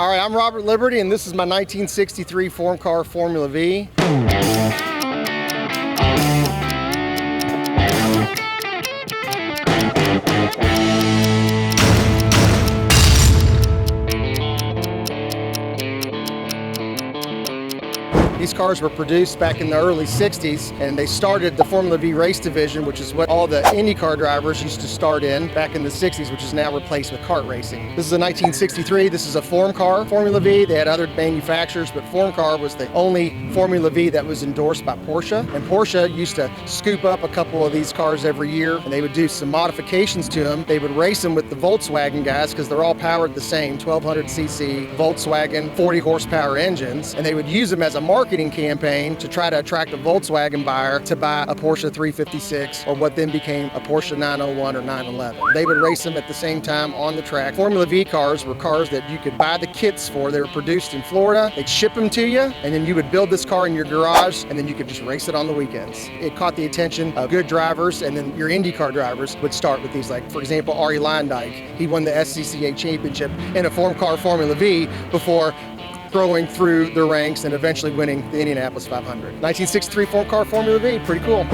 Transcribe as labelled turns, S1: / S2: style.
S1: All right, I'm Robert Liberty, and this is my 1963 Form Car Formula V. These cars were produced back in the early 60s, and they started the Formula V race division, which is what all the IndyCar drivers used to start in back in the 60s, which is now replaced with kart racing. This is a 1963. This is a Form Car Formula V. They had other manufacturers, but Form Car was the only Formula V that was endorsed by Porsche. And Porsche used to scoop up a couple of these cars every year, and they would do some modifications to them. They would race them with the Volkswagen guys because they're all powered the same, 1200cc Volkswagen 40 horsepower engines, and they would use them as a marketing campaign to try to attract a Volkswagen buyer to buy a Porsche 356 or what then became a Porsche 901 or 911. They would race them at the same time on the track. Formula V cars were cars that you could buy the kits for. They were produced in Florida. They'd ship them to you, and then you would build this car in your garage, and then you could just race it on the weekends. It caught the attention of good drivers, and then your IndyCar drivers would start with these. Like, for example, Arie Luyendyk. He won the SCCA championship in a Form Car Formula V before growing through the ranks and eventually winning the Indianapolis 500. 1963 Form Car Formula V, pretty cool.